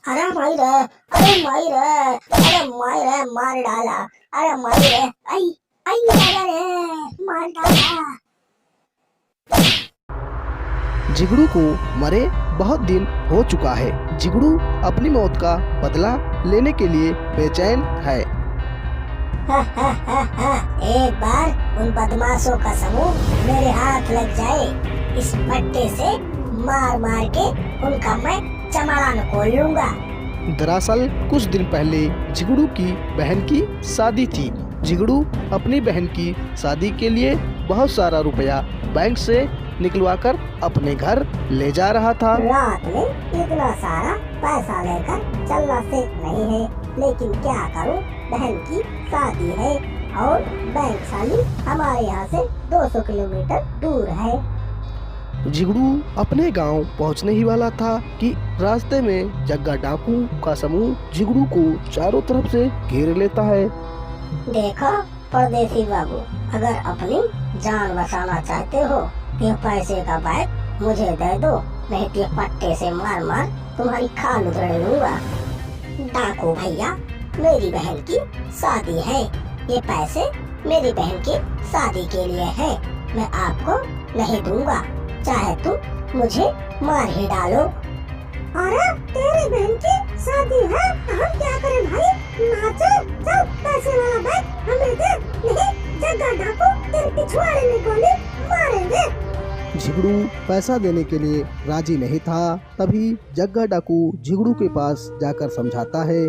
अरे माई रे, अरे माई रे, अरे माई रे, मार डाला। अरे माई रे, आई आई दादा रे, मार डाला। जिगड़ू को मरे बहुत दिन हो चुका है। जिगड़ू अपनी मौत का बदला लेने के लिए बेचैन है। एक बार उन बदमाशों का समूह मेरे हाथ लग जाए, इस पट्टे से मार मार के उनका मैं चमड़ा खोल लूंगा। दरअसल कुछ दिन पहले जिगड़ू की बहन की शादी थी। जिगड़ू अपनी बहन की शादी के लिए बहुत सारा रुपया बैंक से निकलवाकर अपने घर ले जा रहा था। रात में इतना सारा पैसा लेकर चलना सेफ नहीं है, लेकिन क्या करूं, बहन की शादी है और बैंक साली हमारे यहाँ से 200 किलोमीटर दूर है। जिगड़ू अपने गांव पहुंचने ही वाला था कि रास्ते में जग्गा डाकू का समूह जिगड़ू को चारों तरफ से घेर लेता है। देखो परदेसी बाबू, अगर अपनी जान बचाना चाहते हो तो पैसे का बैग मुझे दे दो, नहीं तो पट्टे से मार मार तुम्हारी खाल उधेड़ लूंगा। डाकू भैया, मेरी बहन की शादी है, ये पैसे मेरी बहन की शादी के लिए है, मैं आपको नहीं दूंगा, चाहे तुम मुझे मार ही डालो। अरे तेरी बहन की शादी है तो हम क्या करें भाई, नाचो, चल पैसे वाला बैग हमें दे, नहीं जग्गा डाकू तेरे पिछवाड़े में गोली मारेंगे। जिगड़ू पैसा देने के लिए राजी नहीं था। तभी जग्गा डाकू जिगड़ू के पास जाकर समझाता है।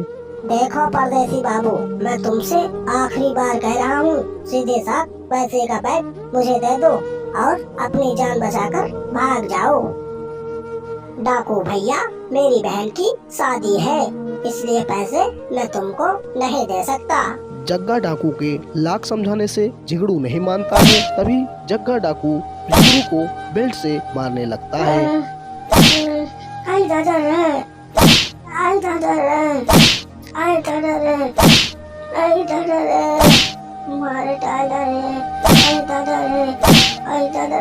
देखो परदेसी बाबू, मैं तुमसे आखिरी बार कह रहा हूँ, सीधे साथ पैसे का बैग मुझे दे दो और अपनी जान बचाकर भाग जाओ। डाकू भैया, मेरी बहन की शादी है, इसलिए पैसे मैं तुमको नहीं दे सकता। जग्गा डाकू के लाख समझाने से जिगड़ू नहीं मानता है। तभी जग्गा डाकू जिगड़ू को बेल्ट से मारने लगता है। आई दादा रे, आई दादा रे, आई दादा रे, आई दादा रे, मार डाला रे, आई दादा रे, आई दादा,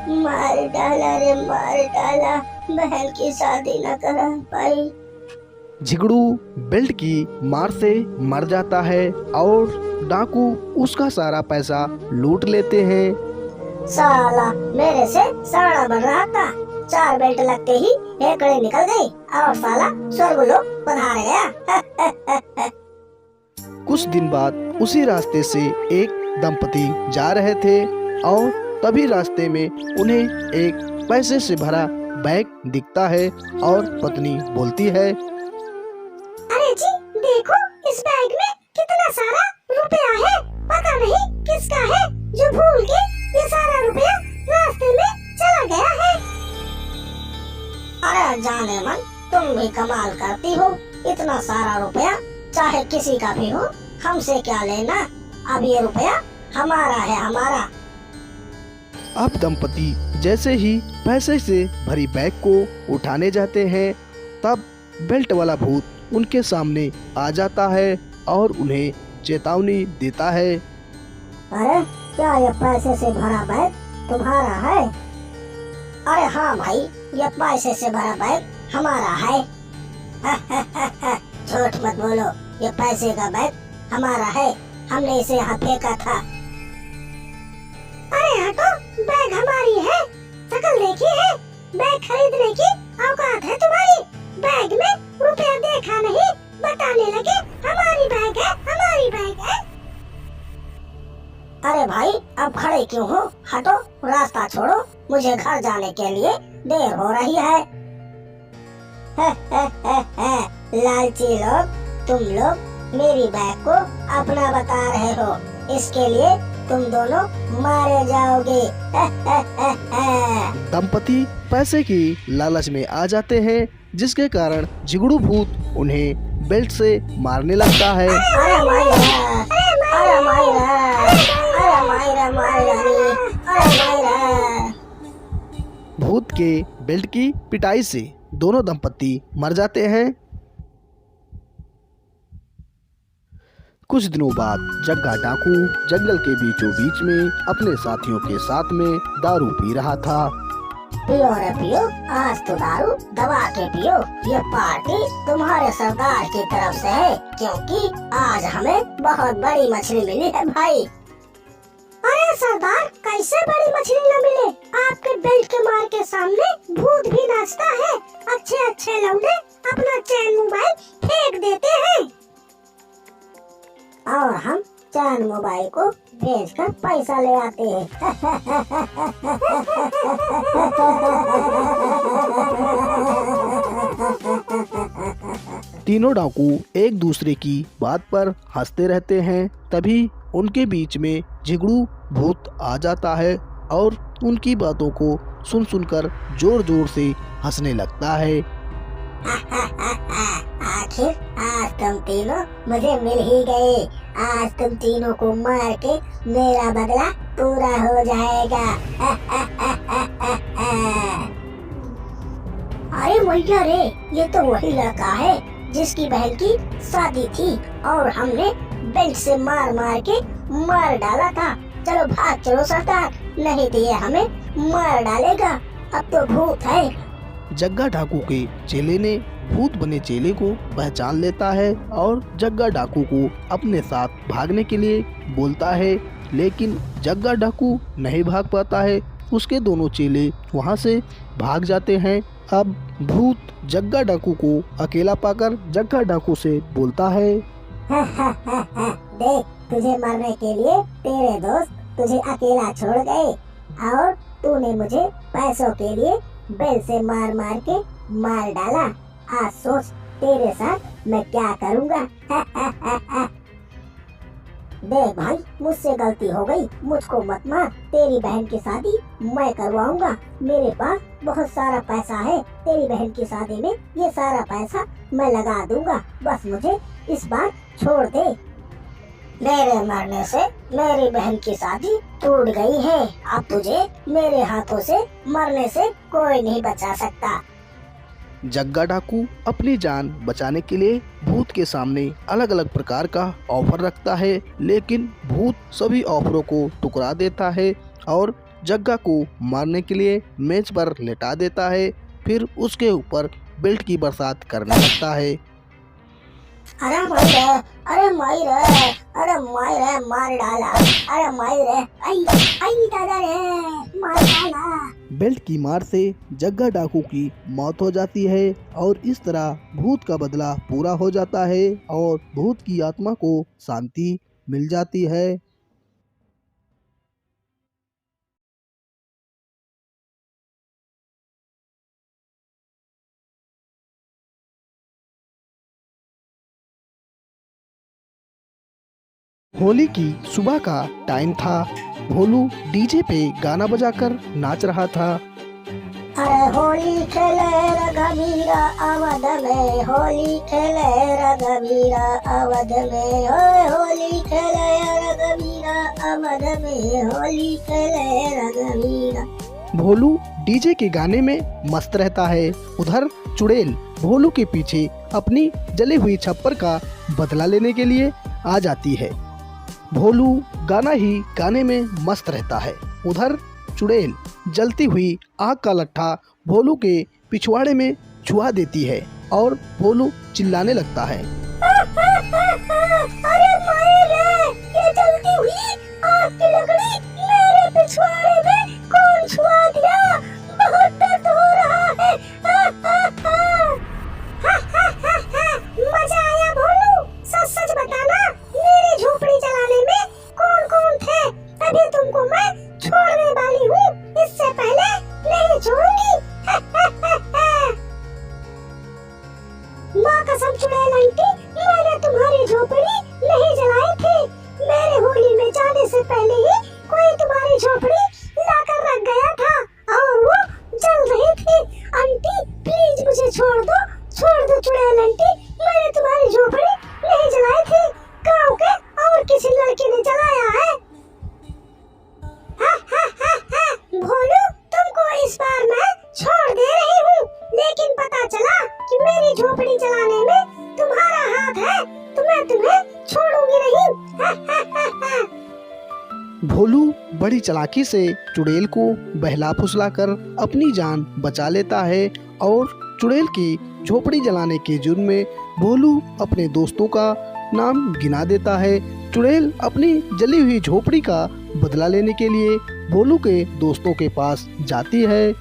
मार डाला रे, मार डाला, बहन की शादी न करा पाई। जिगड़ू बेल्ट की मार से मर जाता है और डाकू उसका सारा पैसा लूट लेते हैं। साला मेरे से साड़ा बन रहा था, 4 बेल्ट लगते ही हेकड़े निकल गई और साला स्वर्गलोक पधार गया। कुछ दिन बाद उसी रास्ते से एक दंपति जा रहे थे और तभी रास्ते में उन्हें एक पैसे से भरा बैग दिखता है और पत्नी बोलती है, अरे जी देखो, इस बैग में कितना सारा रुपया है, पता नहीं किसका है, जो भूल के ये सारा रुपया रास्ते में चला गया है। अरे जाने मन, तुम भी कमाल करती हो, इतना सारा रुपया चाहे किसी का भी हो, हमसे क्या लेना, अब ये रुपया हमारा है, हमारा। अब दंपति जैसे ही पैसे से भरी बैग को उठाने जाते हैं, तब बेल्ट वाला भूत उनके सामने आ जाता है और उन्हें चेतावनी देता है। अरे क्या ये पैसे से भरा बैग तुम्हारा है? अरे हाँ भाई, ये पैसे से भरा बैग हमारा है। झूठ मत बोलो, ये पैसे का बैग हमारा है, हमने इसे यहाँ फेंका था। अरे हटो, बैग हमारी है, शकल देखी है, बैग खरीदने की औकात है तुम्हारी, बैग में रुपया देखा नहीं, बताने लगे हमारी बैग है, हमारी बैग है। अरे भाई अब खड़े क्यों हो, हटो, रास्ता छोड़ो, मुझे घर जाने के लिए देर हो रही है। लालची लोग, तुम लोग मेरी बैग को अपना बता रहे हो, इसके लिए तुम दोनों मारे जाओगे। दंपति पैसे की लालच में आ जाते हैं, जिसके कारण जिगड़ू भूत उन्हें बेल्ट से मारने लगता है। अरे मायरा, अरे मायरा, अरे मायरा, अरे मायरा। भूत के बेल्ट की पिटाई से दोनों दंपति मर जाते हैं। कुछ दिनों बाद जग्गा डाकू जंगल के बीचों बीच में अपने साथियों के साथ में दारू पी रहा था। पियो रे पियो, आज तो दारू दबा के पियो। ये पार्टी तुम्हारे सरदार की तरफ से है, क्योंकि आज हमें बहुत बड़ी मछली मिली है भाई। अरे सरदार, कैसे बड़ी मछली न मिले? आपके बेल्ट के मार के सामने भूत भी नाचता है। अच्छे अच्छे लौंडे अपना चैन मोबाइल फेंक देते हैं और हम चैन मोबाइल को बेचकर पैसा ले आते हैं। तीनों डाकू एक दूसरे की बात पर हंसते रहते हैं। तभी उनके बीच में झिगड़ू भूत आ जाता है और उनकी बातों को सुन सुनकर जोर जोर से हंसने लगता है। आखिर आज तुम तीनों मुझे मिल ही गए। आज तुम तीनों को मार के मेरा बदला पूरा हो जाएगा। अरे भैया रे, ये तो वही लड़का है जिसकी बहन की शादी थी और हमने बेल्ट से मार मार के मार डाला था। चलो भाग चलो सरदार, नहीं तो ये हमें मार डालेगा। अब तो भूत है। जग्गा डाकू के चेले ने भूत बने चेले को पहचान लेता है और जग्गा डाकू को अपने साथ भागने के लिए बोलता है, लेकिन जग्गा डाकू नहीं भाग पाता है। उसके दोनों चेले वहां से भाग जाते हैं। अब भूत जग्गा डाकू को अकेला पाकर जग्गा डाकू से बोलता है, देख, तुझे मारने के लिए तेरे दोस्त तुझे अकेला छोड़ गए और तूने मुझे पैसों के लिए बेल से मार मार के मार डाला। आज सोच तेरे साथ मैं क्या करूँगा। देख भाई, मुझसे गलती हो गई, मुझको मत मार। तेरी बहन की शादी मैं करवाऊंगा। मेरे पास बहुत सारा पैसा है। तेरी बहन की शादी में ये सारा पैसा मैं लगा दूंगा। बस मुझे इस बार छोड़ दे। मेरे मरने से मेरी बहन की शादी टूट गई है। अब तुझे मेरे हाथों से मरने से कोई नहीं बचा सकता। जग्गा डाकू अपनी जान बचाने के लिए भूत के सामने अलग अलग प्रकार का ऑफर रखता है, लेकिन भूत सभी ऑफरों को ठुकरा देता है और जग्गा को मारने के लिए मेज पर लेटा देता है। फिर उसके ऊपर बेल्ट की बरसात करने लगता है। अरे माई रे, अरे माई रे, अरे माई रे, मार डाला। अरे माई रे, आई आई दादा रे, मार डाला। बेल्ट की मार से जग्गा डाकू की मौत हो जाती है और इस तरह भूत का बदला पूरा हो जाता है और भूत की आत्मा को शांति मिल जाती है। होली की सुबह का टाइम था। भोलू डीजे पे गाना बजाकर नाच रहा था। अरे होली खेले रघुवीरा अवध में, होली खेले रघुवीरा अवध में, ओए होली खेले रघुवीरा अवध में, होली खेले रघुवीरा। भोलू डीजे के गाने में मस्त रहता है। उधर चुड़ैल भोलू के पीछे अपनी जली हुई छप्पर का बदला लेने के लिए आ जाती है। भोलू गाना ही गाने में मस्त रहता है। उधर चुड़ैल जलती हुई आग का लट्ठा भोलू के पिछवाड़े में छुआ देती है और भोलू चिल्लाने लगता है, अरे माई रे, ये जलती हुई आग की लकड़ी मेरे पिछवाड़े में कौन छुआ दिया? बहुत दर्द हो रहा है। मजा आया भोलू? सच सच बताना, मेरी झोपड़ी जलाने में कौन कौन थे? अभी तुमको मैं छोड़ने वाली हूँ, इससे पहले नहीं छोड़ूंगी। माँ कसम चुड़ैल आंटी, मैंने तुम्हारी झोपड़ी नहीं जलाई थी। मेरे होली में जाने से पहले ही कोई तुम्हारी झोपड़ी लाकर रख गया था और वो जल रही थी। आंटी प्लीज मुझे छोड़ दो चुड़ैल आंटी, मैंने तुम्हारी झोपड़ी नहीं जलाई थी। गाँव के और किसी लड़के ने जलाया है। भोलू, तुमको इस बार मैं छोड़ दे रही हूँ, लेकिन पता चला कि मेरी झोपड़ी जलाने में तुम्हारा हाथ है तो मैं तुम्हें छोड़ूंगी नहीं। भोलू बड़ी चालाकी से चुड़ैल को बहला फुसलाकर अपनी जान बचा लेता है और चुड़ैल की झोपड़ी जलाने के जुर्म में भोलू अपने दोस्तों का नाम गिना देता है। चुड़ैल अपनी जली हुई झोपड़ी का बदला लेने के लिए भोलू के दोस्तों के पास जाती है।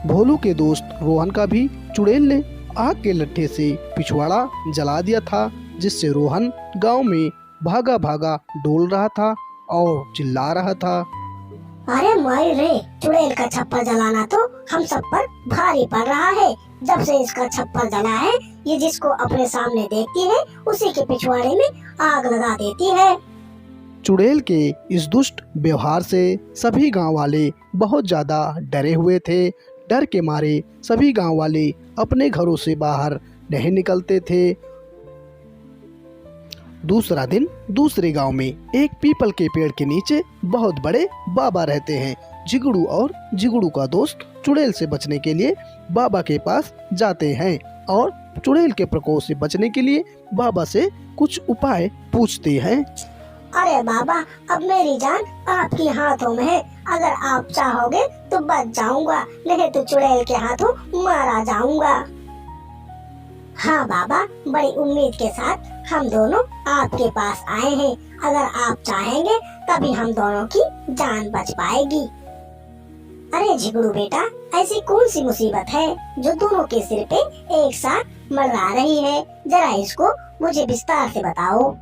भोलू के दोस्त रोहन का भी चुड़ैल ने आग के लट्ठे से पिछवाड़ा जला दिया था, जिससे रोहन गांव में भागा भागा डोल रहा था और चिल्ला रहा था, अरे माई रे, चुड़ैल का छप्पर जलाना तो हम सब पर भारी पड़ रहा है। जब से इसका छप्पर जला है, ये जिसको अपने सामने देखती है उसी के पिछवाड़े में आग लगा देती है। चुड़ैल के इस दुष्ट व्यवहार से सभी गांव वाले बहुत ज्यादा डरे हुए थे। डर के मारे सभी गांव वाले अपने घरों से बाहर नहीं निकलते थे। दूसरा दिन दूसरे गांव में एक पीपल के पेड़ के नीचे बहुत बड़े बाबा रहते हैं। जिगड़ू और जिगड़ू का दोस्त चुड़ैल से बचने के लिए बाबा के पास जाते हैं और चुड़ैल के प्रकोप से बचने के लिए बाबा से कुछ उपाय पूछते हैं। अरे बाबा, अब मेरी जान आपके हाथों में है। अगर आप चाहोगे तो बच जाऊंगा, नहीं तो चुड़ैल के हाथों मारा जाऊंगा। हाँ बाबा, बड़ी उम्मीद के साथ हम दोनों आपके पास आए हैं। अगर आप चाहेंगे तभी हम दोनों की जान बच पाएगी। अरे झिगड़ू बेटा, ऐसी कौन सी मुसीबत है जो दोनों के सिर पे एक साथ मंडरा रही है? जरा इसको मुझे विस्तार से बताओ।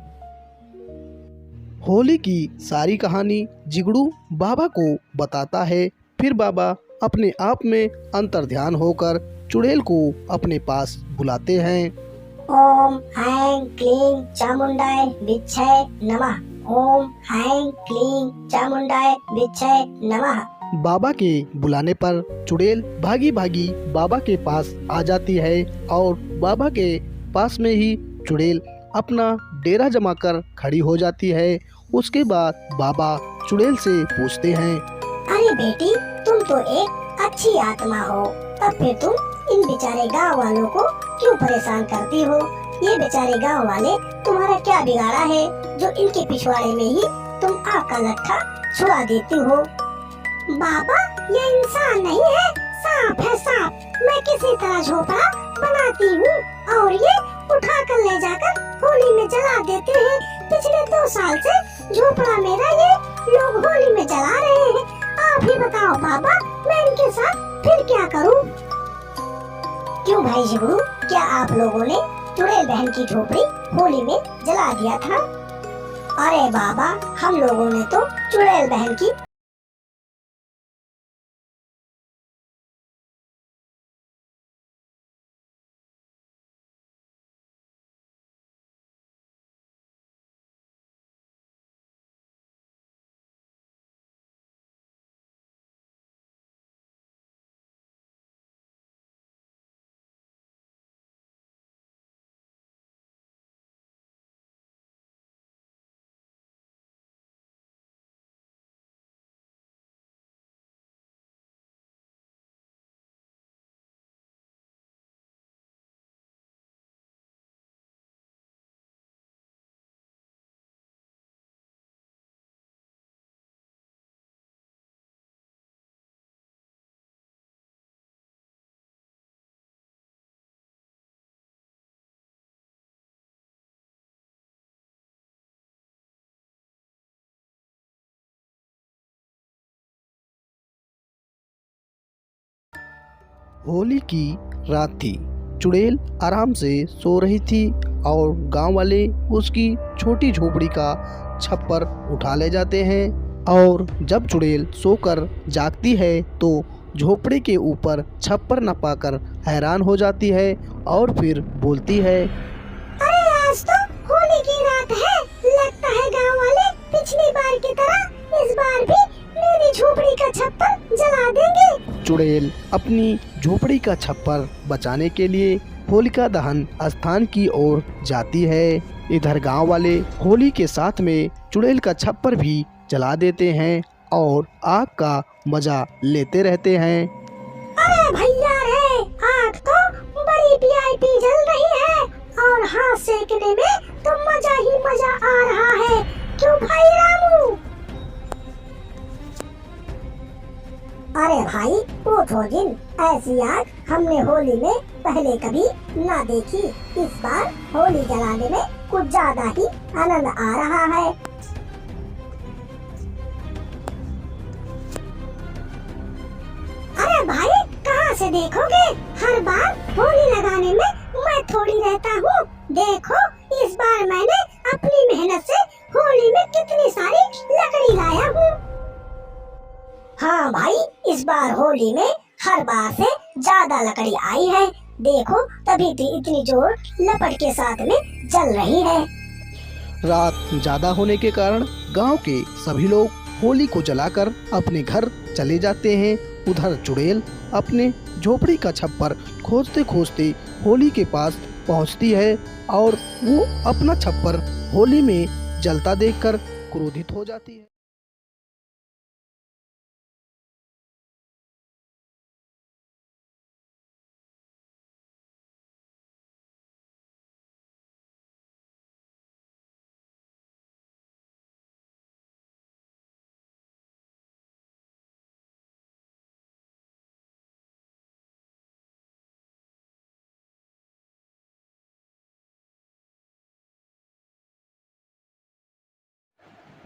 होली की सारी कहानी जिगड़ू बाबा को बताता है। फिर बाबा अपने आप में अंतर्ध्यान होकर चुड़ैल को अपने पास बुलाते हैं। ओम ऐं क्लीं चामुंडाय विच्छय नमः। ओम ऐं क्लीं चामुंडाय विच्छय नमः। बाबा के बुलाने पर चुड़ैल भागी भागी बाबा के पास आ जाती है और बाबा के पास में ही चुड़ैल अपना डेरा जमाकर खड़ी हो जाती है। उसके बाद बाबा चुड़ैल से पूछते हैं, अरे बेटी, तुम तो एक अच्छी आत्मा हो, तब फिर तुम इन बेचारे गांव वालों को क्यों परेशान करती हो? ये बेचारे गांव वाले तुम्हारा क्या बिगाड़ा है जो इनके पिछवाड़े में ही तुम आग का लट्ठा छुड़ा देती हो? बाबा, ये इंसान नहीं है, सांप है सांप। मैं किसी तरह झोपड़ा बनाती हूँ और ये उठा कर ले जाकर होली में जला देते हैं। पिछले 2 साल से झोपड़ा मेरा ये लोग होली में जला रहे हैं। आप ही बताओ बाबा, मैं इनके साथ फिर क्या करूँ? क्यों भाई झिगड़ू, क्या आप लोगों ने चुड़ैल बहन की झोपड़ी होली में जला दिया था? अरे बाबा, हम लोगों ने तो चुड़ैल बहन की होली की रात थी। चुड़ैल आराम से सो रही थी और गांव वाले उसकी छोटी झोपड़ी का छप्पर उठा ले जाते हैं और जब चुड़ैल सोकर जागती है तो झोपड़ी के ऊपर छप्पर न पाकर हैरान हो जाती है और फिर बोलती है, अरे आज तो होली की रात है। लगता है गांव वाले पिछली बार की तरह इस बार भी मेरी झोपड़ी का छप्पर जला देंगे। चुड़ैल अपनी झोपड़ी का छप्पर बचाने के लिए होलिका दहन स्थान की ओर जाती है। इधर गांव वाले होली के साथ में चुड़ैल का छप्पर भी जला देते हैं और आग का मजा लेते रहते हैं। अरे भैया रे, आग तो बड़ी वीआईपी जल रही है और हाथ सेकने में तो मजा ही मजा आ रहा है। क्यों भाई रामू? ऐसी आग हमने होली में पहले कभी ना देखी। इस बार होली जलाने में कुछ ज्यादा ही आनंद आ रहा है। अरे भाई, कहाँ से देखोगे? हर बार होली लगाने में मैं थोड़ी रहता हूँ। देखो, इस बार मैंने अपनी मेहनत से होली में कितनी सारी लकड़ी लाया हूँ। हाँ भाई, इस बार होली में हर बार से ज्यादा लकड़ी आई है। देखो, तभी तो इतनी जोर लपट के साथ में जल रही है। रात ज्यादा होने के कारण गांव के सभी लोग होली को जलाकर अपने घर चले जाते हैं। उधर चुड़ैल अपने झोपड़ी का छप्पर खोजते खोजते होली के पास पहुंचती है और वो अपना छप्पर होली में जलता देखकर क्रोधित हो जाती है।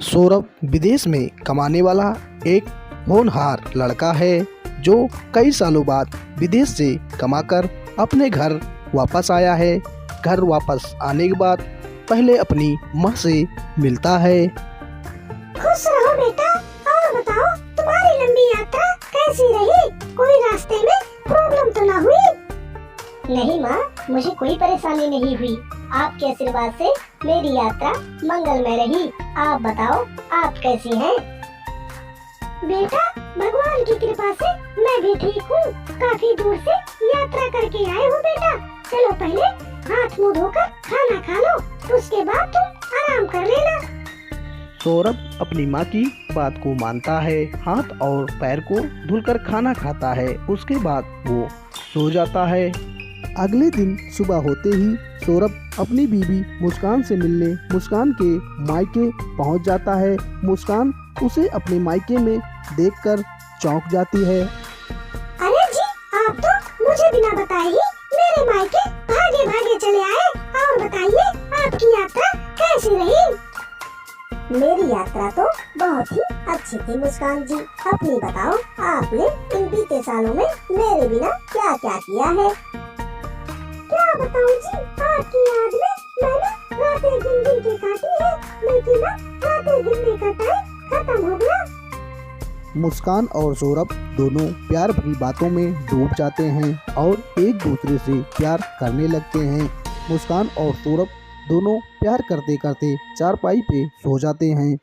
सौरभ विदेश में कमाने वाला एक होनहार लड़का है जो कई सालों बाद विदेश से कमाकर अपने घर वापस आया है। घर वापस आने के बाद पहले अपनी माँ से मिलता है। खुश रहो बेटा। और बताओ, तुम्हारी लंबी यात्रा कैसी रही? कोई रास्ते में प्रॉब्लम तो ना हुई? नहीं माँ, मुझे कोई परेशानी नहीं हुई। आपके आशीर्वाद से मेरी यात्रा मंगलमय रही। आप बताओ, आप कैसी हैं? बेटा, भगवान की कृपा से मैं भी ठीक हूँ। काफी दूर से यात्रा करके आए हो बेटा। चलो पहले हाथ मुंह धोकर खाना खा लो, उसके बाद तुम आराम कर लेना। सौरभ अपनी माँ की बात को मानता है, हाथ और पैर को धुलकर खाना खाता है। उसके बाद वो सो जाता है। अगले दिन सुबह होते ही सौरभ अपनी बीवी मुस्कान से मिलने मुस्कान के मायके पहुंच जाता है। मुस्कान उसे अपने मायके में देखकर चौंक जाती है। अरे जी, आप तो मुझे बिना बताए ही मेरे मायके भागे भागे चले आए। और बताइए, आपकी यात्रा कैसी रही? मेरी यात्रा तो बहुत ही अच्छी थी मुस्कान जी। अपनी बताओ, आपने इन बीते सालों में मेरे बिना क्या क्या किया है? क्या बताऊं जी, आपकी याद में मैंने रातें गिन के काटी है, लेकिन अब रातें गिनने का टाइम खत्म हो गया। मुस्कान और सौरभ दोनों प्यार भरी बातों में डूब जाते हैं और एक दूसरे से प्यार करने लगते हैं। मुस्कान और सौरभ दोनों प्यार करते करते चारपाई पे सो जाते हैं।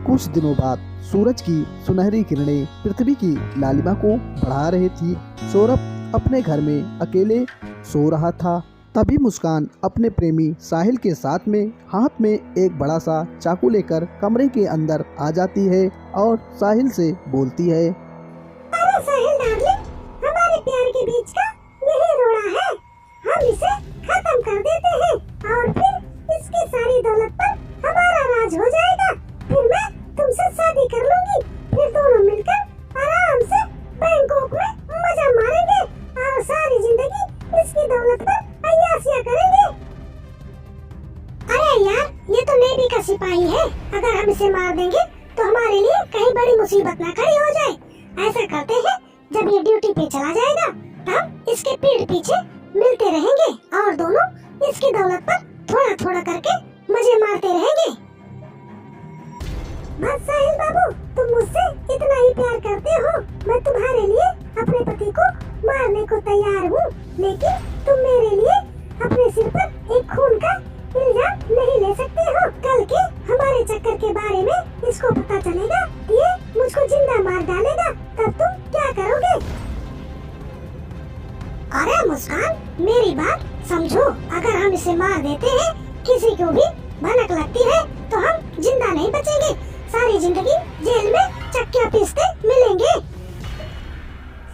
कुछ दिनों बाद सूरज की सुनहरी किरणें पृथ्वी की लालिमा को बढ़ा रही थी। सौरभ अपने घर में अकेले सो रहा था। तभी मुस्कान अपने प्रेमी साहिल के साथ में हाथ में एक बड़ा सा चाकू लेकर कमरे के अंदर आ जाती है और साहिल से बोलती है, अरे साहिल डार्लिंग, हमारे प्यार के बीच का यही रोड़ा है। हम इसे खत्म कर देते हैं और फिर इसकी सारी दौलत पर हमारा राज हो जाएगा। फिर मैं तुमसे शादी कर लूंगी। फिर दोनों मिलकर आराम से बैंकॉक में मजा मारेंगे और सारी जिंदगी इसकी दौलत पर अय्यासियां करेंगे। अरे यार, ये तो नेवी का सिपाही है। अगर हम इसे मार देंगे तो हमारे लिए कहीं बड़ी मुसीबत ना खड़ी हो जाए। ऐसा करते हैं, जब ये ड्यूटी पे चला जाएगा तब इसके पीठ पीछे मिलते रहेंगे और दोनों इसकी दौलत पर थोड़ा थोड़ा करके मजे मारते रहेंगे। बस साहिल बाबू, तुम मुझसे इतना ही प्यार करते हो। मैं तुम्हारे लिए अपने पति को मारने को तैयार हूँ, लेकिन तुम मेरे लिए अपने सिर पर एक खून का इल्जाम नहीं ले सकते हो। कल के हमारे चक्कर के बारे में इसको पता चलेगा, ये मुझको जिंदा मार डालेगा। तब तुम क्या करोगे? अरे मुस्कान, मेरी बात समझो। अगर हम इसे मार देते हैं, किसी को भी भनक लगती है तो हम जिंदा नहीं बचेंगे। सारी जिंदगी जेल में चक्कियां पीसते मिलेंगे।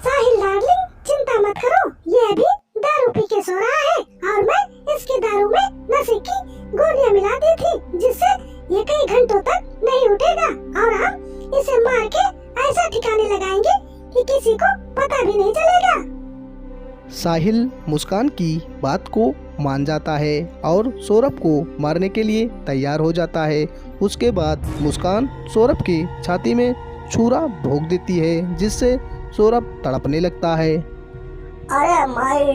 साहिल डार्लिंग, चिंता मत करो। ये अभी दारू पी के सो रहा है और मैं इसकी दारू में नशे की गोलियां मिला दी थी, जिससे ये कई घंटों तक नहीं उठेगा और हम इसे मार के ऐसा ठिकाने लगाएंगे कि किसी को पता भी नहीं चलेगा। साहिल मुस्कान की बात को मान जाता है और सौरभ को मारने के लिए तैयार हो जाता है। उसके बाद मुस्कान सौरभ की छाती में छुरा भोंक देती है, जिससे सौरभ तड़पने लगता है। अरे मारे,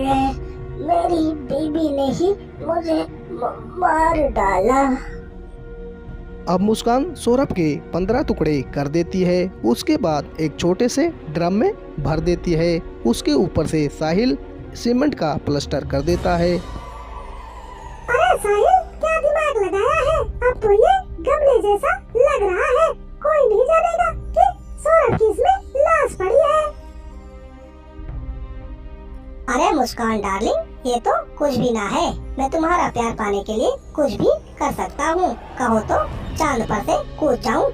मेरी बीबी ने ही मुझे मार डाला। अब मुस्कान सौरभ के 15 टुकड़े कर देती है। उसके बाद एक छोटे से ड्रम में भर देती है। उसके ऊपर से साहिल सीमेंट का प्लास्टर कर देता है। अरे साहिल, क्या दिमाग लगाया है? अब तो ये गमले जैसा लग रहा है। कोई नहीं जानेगा कि सौरभ की इसमें लाश पड़ी है। अरे मुस्कान डार्लिंग, ये तो कुछ भी ना है। मैं तुम्हारा प्यार पाने के लिए कुछ भी कर सकता हूँ। कहो तो चांद पर से कूद जाऊँ।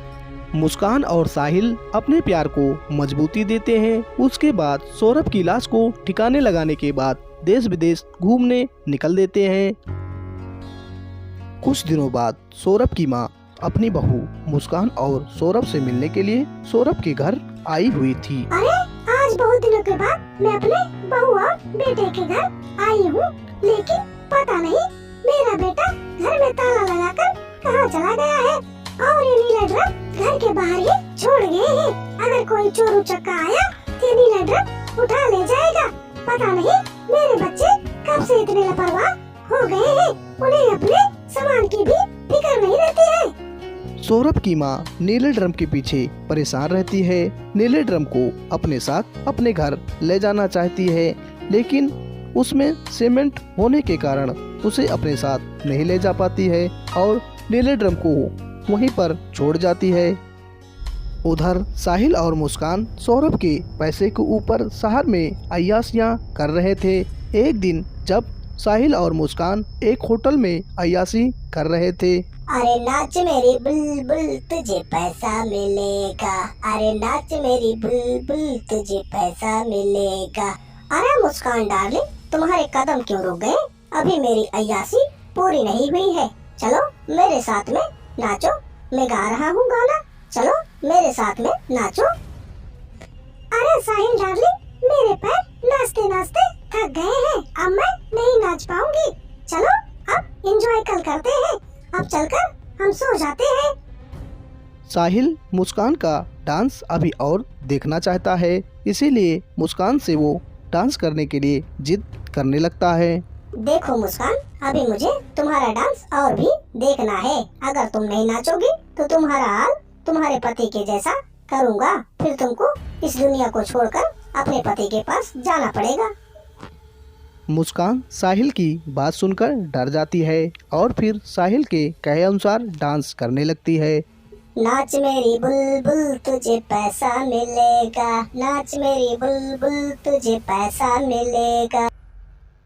मुस्कान और साहिल अपने प्यार को मजबूती देते हैं। उसके बाद सौरभ की लाश को ठिकाने लगाने के बाद देश विदेश घूमने निकल देते हैं। कुछ दिनों बाद सौरभ की माँ अपनी बहू मुस्कान और सौरभ से मिलने के लिए सौरभ के घर आई हुई थी। अरे आज बहुत दिनों के बाद मैं अपने बहू और बेटे के घर आई हूँ, लेकिन पता नहीं मेरा बेटा घर में ताला लगाकर कहाँ चला गया है और ये नीला ड्रम घर के बाहर ही छोड़ गए हैं। अगर कोई चोर उचक्का आया तो ये नीला ड्रम उठा ले जाएगा। पता नहीं मेरे बच्चे कब से इतने लापरवाह हो गए हैं, उन्हें अपने सामान की भी फिक्र नहीं रहती है। सौरभ की माँ नीले ड्रम के पीछे परेशान रहती है। नीले ड्रम को अपने साथ अपने घर ले जाना चाहती है, लेकिन उसमें सीमेंट होने के कारण उसे अपने साथ नहीं ले जा पाती है और नीले ड्रम को वहीं पर छोड़ जाती है। उधर साहिल और मुस्कान सौरभ के पैसे के ऊपर शहर में अय्याशियां कर रहे थे। एक दिन जब साहिल और मुस्कान एक होटल में अय्याशी कर रहे थे। अरे नाच मेरी बुलबुल तुझे पैसा मिलेगा। अरे नाच मेरी बुलबुल तुझे पैसा मिलेगा। अरे मुस्कान डार्लिंग, तुम्हारे कदम क्यों रुक गए? अभी मेरी अय्याशी पूरी नहीं हुई है। चलो मेरे साथ में नाचो, मैं गा रहा हूँ गाना। चलो मेरे साथ में नाचो। अरे साहिल डार्लिंग, मेरे पैर नाचते नाचते थक गए हैं, अब मैं नहीं नाच पाऊंगी। चलो अब एंजॉय कल करते हैं। अब चलकर हम सो जाते हैं। साहिल मुस्कान का डांस अभी और देखना चाहता है, इसीलिए मुस्कान से वो डांस करने के लिए जिद करने लगता है। देखो मुस्कान, अभी मुझे तुम्हारा डांस और भी देखना है। अगर तुम नहीं नाचोगी तो तुम्हारा हाल तुम्हारे पति के जैसा करूँगा। फिर तुमको इस दुनिया को छोड़कर अपने पति के पास जाना पड़ेगा। मुस्कान साहिल की बात सुनकर डर जाती है और फिर साहिल के कहे अनुसार डांस करने लगती है। नाच मेरी बुलबुल तुझे पैसा मिलेगा। नाच मेरी बुलबुल तुझे पैसा मिलेगा।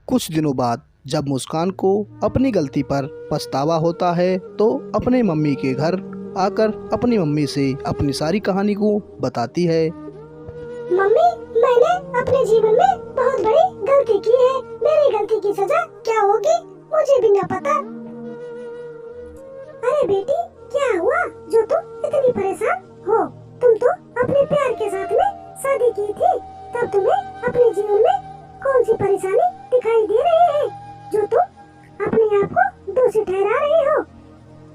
कुछ दिनों बाद जब मुस्कान को अपनी गलती पर पछतावा होता है तो अपने मम्मी के घर आकर अपनी मम्मी से अपनी सारी कहानी को बताती है। मम्मी, मैंने अपने जीवन में बहुत बड़ी गलती की है। मेरी गलती की सजा क्या होगी मुझे भी न पता। अरे बेटी, क्या हुआ जो तुम इतनी परेशान हो? तुम तो अपने प्यार के साथ में शादी की थी, तब तुम्हें अपने जीवन में कौन सी परेशानी दिखाई दे रही है जो तुम अपने आप को दोषी ठहरा रही हो?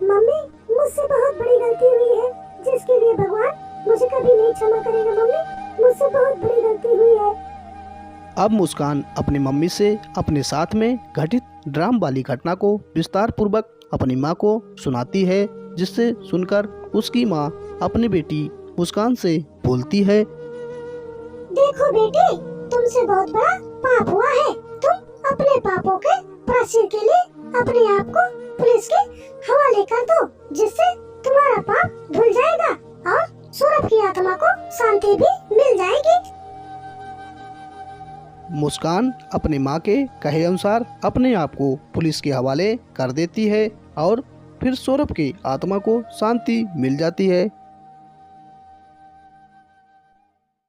मम्मी, मुझसे बहुत बड़ी गलती हुई है जिसके लिए भगवान मुझे कभी नहीं क्षमा करेगा। मम्मी, मुझसे बहुत बड़ी गलती हुई है। अब मुस्कान अपनी मम्मी से अपने साथ में घटित ड्रामा वाली घटना को विस्तार पूर्वक अपनी माँ को सुनाती है, जिससे सुनकर उसकी माँ अपनी बेटी मुस्कान से बोलती है। देखो बेटी, तुमसे बहुत बड़ा पाप हुआ है। तुम अपने पापों के प्रायश्चित के लिए अपने आप को पुलिस के हवाले कर दो, जिससे तुम्हारा पाप धुल जाएगा और सौरभ की आत्मा को शांति भी मिल जाएगी। मुस्कान अपने माँ के कहे अनुसार अपने आप को पुलिस के हवाले कर देती है और फिर सौरभ की आत्मा को शांति मिल जाती है।